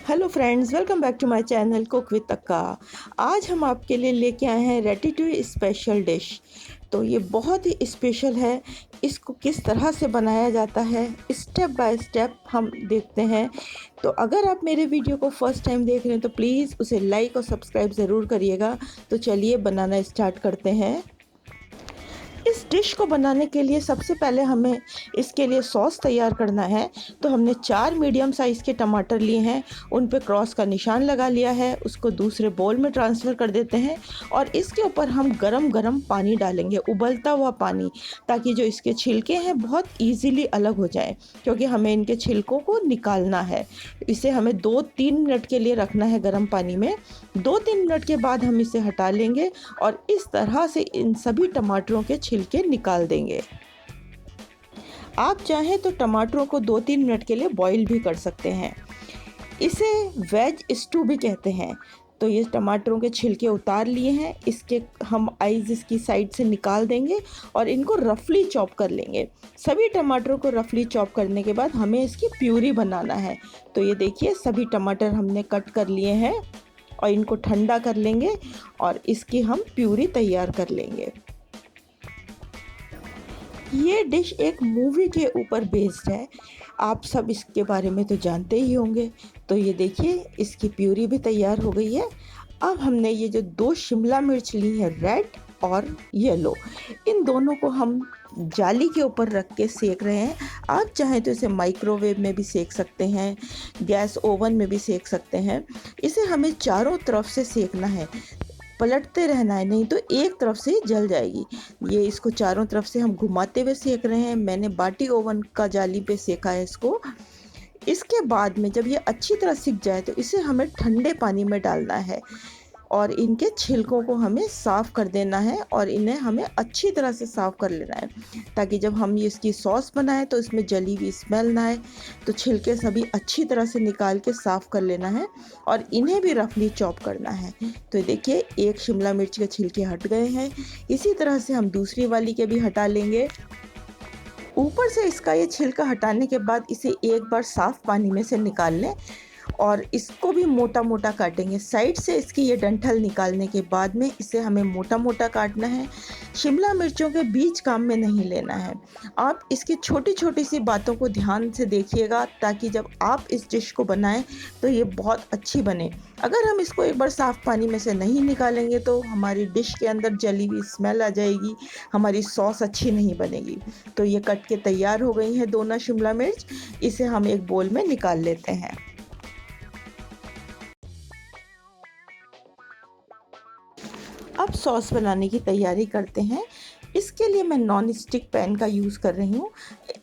Hello friends, welcome back to my channel cook with Akka. आज हम आपके लिए लेके आए हैं रेटिट्यूई स्पेशल डिश। तो ये बहुत ही स्पेशल है। इसको किस तरह से बनाया जाता है स्टेप बाय स्टेप हम देखते हैं। तो अगर आप मेरे वीडियो को फर्स्ट टाइम देख रहे हैं तो प्लीज़ उसे लाइक और सब्सक्राइब ज़रूर करिएगा। तो चलिए बनाना स्टार्ट करते हैं। इस डिश को बनाने के लिए सबसे पहले हमें इसके लिए सॉस तैयार करना है। तो हमने 4 मीडियम साइज़ के टमाटर लिए हैं, उन पे क्रॉस का निशान लगा लिया है। उसको दूसरे बोल में ट्रांसफ़र कर देते हैं और इसके ऊपर हम गरम पानी डालेंगे, उबलता हुआ पानी, ताकि जो इसके छिलके हैं बहुत ईज़िली अलग हो जाएँ, क्योंकि हमें इनके छिलकों को निकालना है। इसे हमें 2-3 मिनट के लिए रखना है गर्म पानी में। 2-3 मिनट के बाद हम इसे हटा लेंगे और इस तरह से इन सभी टमाटरों के छिलके निकाल देंगे। आप चाहें तो टमाटरों को 2-3 मिनट के लिए बॉईल भी कर सकते हैं। इसे वेज स्टू भी कहते हैं। तो ये टमाटरों के छिलके उतार लिए हैं, इसके हम आइज़ इसकी साइड से निकाल देंगे और इनको रफली चॉप कर लेंगे। सभी टमाटरों को रफली चॉप करने के बाद हमें इसकी प्यूरी बनाना है। तो ये देखिए, सभी टमाटर हमने कट कर लिए हैं और इनको ठंडा कर लेंगे और इसकी हम प्यूरी तैयार कर लेंगे। ये डिश एक मूवी के ऊपर बेस्ड है, आप सब इसके बारे में तो जानते ही होंगे। तो ये देखिए, इसकी प्यूरी भी तैयार हो गई है। अब हमने ये जो 2 शिमला मिर्च ली है, रेड और येलो, इन दोनों को हम जाली के ऊपर रख के सेक रहे हैं। आप चाहें तो इसे माइक्रोवेव में भी सेक सकते हैं, गैस ओवन में भी सेक सकते हैं। इसे हमें चारों तरफ से सेकना है, पलटते रहना है, नहीं तो एक तरफ से ही जल जाएगी। ये इसको चारों तरफ से हम घुमाते हुए सेक रहे हैं। मैंने बाटी ओवन का जाली पे सेका है इसको। इसके बाद में जब ये अच्छी तरह सिक जाए तो इसे हमें ठंडे पानी में डालना है और इनके छिलकों को हमें साफ़ कर देना है और इन्हें हमें अच्छी तरह से साफ़ कर लेना है, ताकि जब हम ये इसकी सॉस बनाएं तो इसमें जली हुई स्मेल ना आए। तो छिलके सभी अच्छी तरह से निकाल के साफ़ कर लेना है और इन्हें भी रफली चॉप करना है। तो देखिए, एक शिमला मिर्च के छिलके हट गए हैं। इसी तरह से हम दूसरी वाली के भी हटा लेंगे। ऊपर से इसका ये छिलका हटाने के बाद इसे एक बार साफ़ पानी में से निकाल लें और इसको भी मोटा मोटा काटेंगे। साइड से इसकी ये डंठल निकालने के बाद में इसे हमें मोटा मोटा काटना है। शिमला मिर्चों के बीज काम में नहीं लेना है। आप इसकी छोटी छोटी सी बातों को ध्यान से देखिएगा, ताकि जब आप इस डिश को बनाएं तो ये बहुत अच्छी बने। अगर हम इसको एक बार साफ़ पानी में से नहीं निकालेंगे तो हमारी डिश के अंदर जली हुई स्मेल आ जाएगी, हमारी सॉस अच्छी नहीं बनेगी। तो ये कट के तैयार हो गई हैं दोनों शिमला मिर्च। इसे हम एक बोल में निकाल लेते हैं। अब सॉस बनाने की तैयारी करते हैं। इसके लिए मैं नॉन स्टिक पैन का यूज़ कर रही हूँ।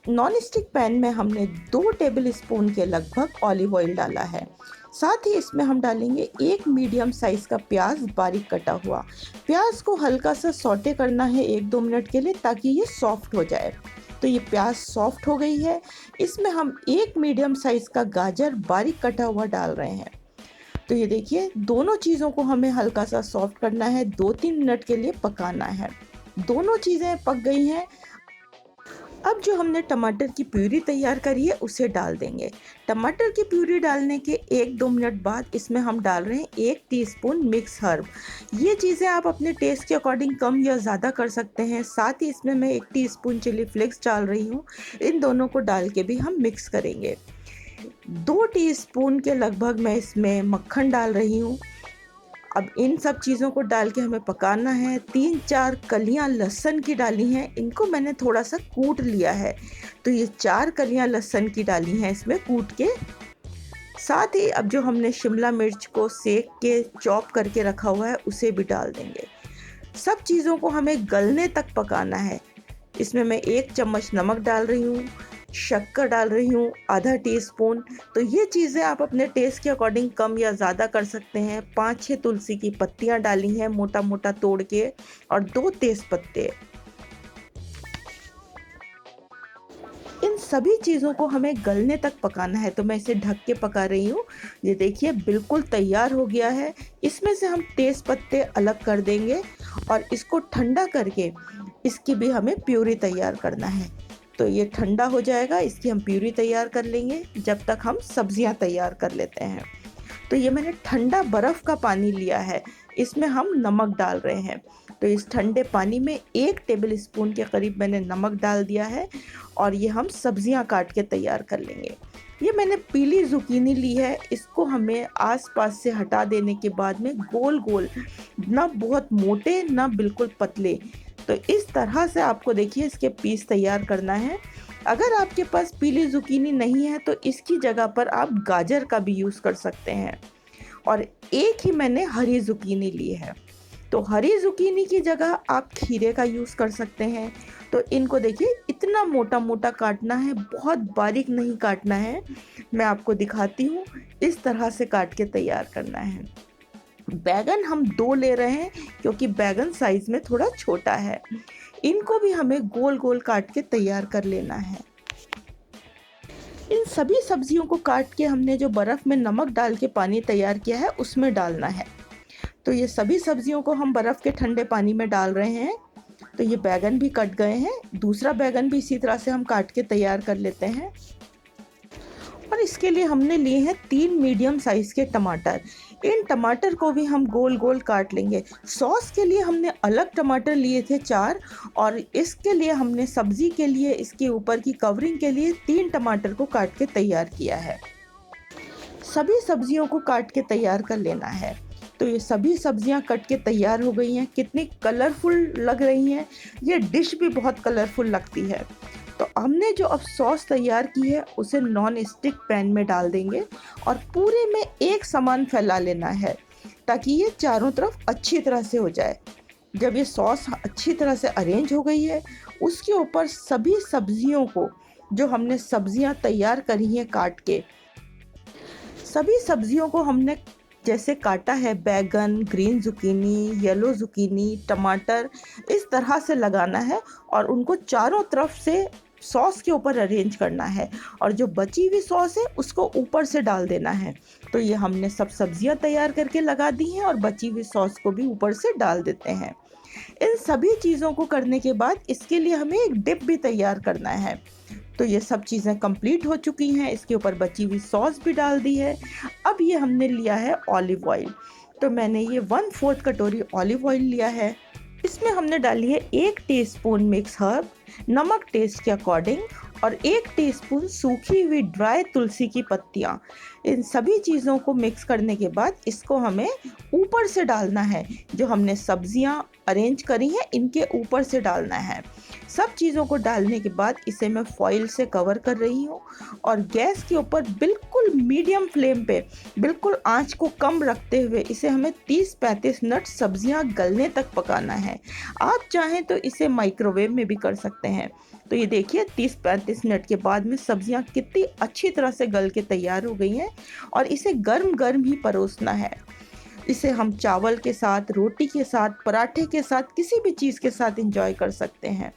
नॉन स्टिक पैन में हमने 2 टेबल स्पून के लगभग ऑलिव ऑयल डाला है। साथ ही इसमें हम डालेंगे 1 मीडियम साइज़ का प्याज बारीक कटा हुआ। प्याज को हल्का सा सौटे करना है 1-2 मिनट के लिए, ताकि ये सॉफ्ट हो जाए। तो ये प्याज सॉफ्ट हो गई है। इसमें हम 1 मीडियम साइज़ का गाजर बारीक कटा हुआ डाल रहे हैं। तो ये देखिए, दोनों चीज़ों को हमें हल्का सा सॉफ्ट करना है, 2-3 मिनट के लिए पकाना है। दोनों चीज़ें पक गई हैं। अब जो हमने टमाटर की प्यूरी तैयार करी है उसे डाल देंगे। टमाटर की प्यूरी डालने के 1-2 मिनट बाद इसमें हम डाल रहे हैं 1 टीस्पून मिक्स हर्ब। ये चीज़ें आप अपने टेस्ट के अकॉर्डिंग कम या ज़्यादा कर सकते हैं। साथ ही इसमें मैं 1 टीस्पून चिली फ्लेक्स डाल रही हूँ। इन दोनों को डाल के भी हम मिक्स करेंगे। 2 टीस्पून के लगभग मैं इसमें मक्खन डाल रही हूँ। अब इन सब चीज़ों को डाल के हमें पकाना है। 3-4 कलियां लहसुन की डाली हैं, इनको मैंने थोड़ा सा कूट लिया है। तो ये 4 कलियां लहसुन की डाली हैं इसमें कूट के। साथ ही अब जो हमने शिमला मिर्च को सेक के चॉप करके रखा हुआ है उसे भी डाल देंगे। सब चीज़ों को हमें गलने तक पकाना है। इसमें मैं 1 चम्मच नमक डाल रही हूँ, शक्कर डाल रही हूँ आधा टीस्पून। तो ये चीज़ें आप अपने टेस्ट के अकॉर्डिंग कम या ज़्यादा कर सकते हैं। 5-6 तुलसी की पत्तियाँ डाली हैं मोटा मोटा तोड़ के और 2 तेज़ पत्ते। इन सभी चीज़ों को हमें गलने तक पकाना है। तो मैं इसे ढक के पका रही हूँ। ये देखिए, बिल्कुल तैयार हो गया है। इसमें से हम तेज़ पत्ते अलग कर देंगे और इसको ठंडा करके इसकी भी हमें प्यूरी तैयार करना है। तो ये ठंडा हो जाएगा, इसकी हम प्यूरी तैयार कर लेंगे, जब तक हम सब्जियां तैयार कर लेते हैं। तो ये मैंने ठंडा बर्फ़ का पानी लिया है, इसमें हम नमक डाल रहे हैं। तो इस ठंडे पानी में 1 टेबल स्पून के करीब मैंने नमक डाल दिया है और ये हम सब्जियां काट के तैयार कर लेंगे। ये मैंने पीली ज़ुकीनी ली है, इसको हमें आस-पास से हटा देने के बाद में गोल-गोल, ना बहुत मोटे ना बिल्कुल पतले, तो इस तरह से आपको देखिए इसके पीस तैयार करना है। अगर आपके पास पीली ज़ुकीनी नहीं है तो इसकी जगह पर आप गाजर का भी यूज़ कर सकते हैं। और एक ही मैंने हरी ज़ुकीनी ली है, तो हरी ज़ुकीनी की जगह आप खीरे का यूज़ कर सकते हैं। तो इनको देखिए इतना मोटा-मोटा काटना है, बहुत बारीक नहीं काटना है। मैं आपको दिखाती हूँ, इस तरह से काट के तैयार करना है। बैंगन हम 2 ले रहे हैं क्योंकि बैंगन साइज़ में थोड़ा छोटा है। इनको भी हमें गोल-गोल काट के तैयार कर लेना है। इन सभी सब्जियों को काट के हमने जो बर्फ़ में नमक डाल के पानी तैयार किया है उसमें डालना है। तो ये सभी सब्जियों को हम बर्फ़ के ठंडे पानी में डाल रहे हैं। तो ये बैंगन भी कट गए हैं, दूसरा बैंगन भी इसी तरह से हम काट के तैयार कर लेते हैं। और इसके लिए हमने लिए हैं 3 मीडियम साइज़ के टमाटर। इन टमाटर को भी हम गोल-गोल काट लेंगे। सॉस के लिए हमने अलग टमाटर लिए थे 4 और इसके लिए हमने सब्ज़ी के लिए इसके ऊपर की कवरिंग के लिए 3 टमाटर को काट के तैयार किया है। सभी सब्जियों को काट के तैयार कर लेना है। तो ये सभी सब्जियां कट के तैयार हो गई हैं। कितनी कलरफुल लग रही हैं। ये डिश भी बहुत कलरफुल लगती है। तो हमने जो अब सॉस तैयार की है उसे नॉन स्टिक पैन में डाल देंगे और पूरे में एक समान फैला लेना है ताकि ये चारों तरफ अच्छी तरह से हो जाए। जब ये सॉस अच्छी तरह से अरेंज हो गई है, उसके ऊपर सभी सब्जियों को, जो हमने सब्जियां तैयार करी हैं काट के, सभी सब्जियों को हमने जैसे काटा है, बैगन, ग्रीन ज़ुकीनी, येलो ज़ुकीनी, टमाटर, इस तरह से लगाना है और उनको चारों तरफ से सॉस के ऊपर अरेंज करना है और जो बची हुई सॉस है उसको ऊपर से डाल देना है। तो ये हमने सब सब्जियां तैयार करके लगा दी हैं और बची हुई सॉस को भी ऊपर से डाल देते हैं। इन सभी चीज़ों को करने के बाद इसके लिए हमें एक डिप भी तैयार करना है। तो ये सब चीज़ें कंप्लीट हो चुकी हैं, इसके ऊपर बची हुई सॉस भी डाल दी है। अब ये हमने लिया है ऑलिव ऑयल। तो मैंने ये 1/4 कटोरी ऑलिव ऑयल लिया है। इसमें हमने डाली है 1 टीस्पून मिक्स हर्ब, नमक टेस्ट के अकॉर्डिंग और 1 टीस्पून सूखी हुई ड्राई तुलसी की पत्तियाँ। इन सभी चीज़ों को मिक्स करने के बाद इसको हमें ऊपर से डालना है। जो हमने सब्जियाँ अरेंज करी हैं इनके ऊपर से डालना है। सब चीज़ों को डालने के बाद इसे मैं फॉइल से कवर कर रही हूँ और गैस के ऊपर बिल्कुल मीडियम फ्लेम पे, बिल्कुल आंच को कम रखते हुए इसे हमें 30-35 मिनट सब्जियां गलने तक पकाना है। आप चाहें तो इसे माइक्रोवेव में भी कर सकते हैं। तो ये देखिए 30-35 मिनट के बाद में सब्जियां कितनी अच्छी तरह से गल के तैयार हो गई हैं और इसे गर्म गर्म ही परोसना है। इसे हम चावल के साथ, रोटी के साथ, पराठे के साथ, किसी भी चीज़ के साथ एंजॉय कर सकते हैं।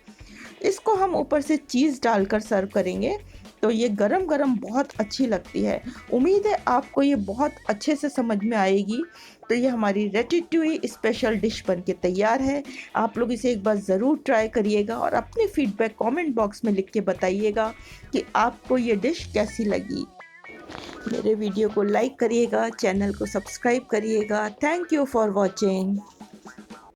इसको हम ऊपर से चीज़ डालकर सर्व करेंगे तो ये गरम गरम बहुत अच्छी लगती है। उम्मीद है आपको ये बहुत अच्छे से समझ में आएगी। तो ये हमारी रेटेट्यूई स्पेशल डिश बनके तैयार है। आप लोग इसे एक बार ज़रूर ट्राई करिएगा और अपने फीडबैक कमेंट बॉक्स में लिख के बताइएगा कि आपको ये डिश कैसी लगी। मेरे वीडियो को लाइक करिएगा, चैनल को सब्सक्राइब करिएगा। Thank you for watching.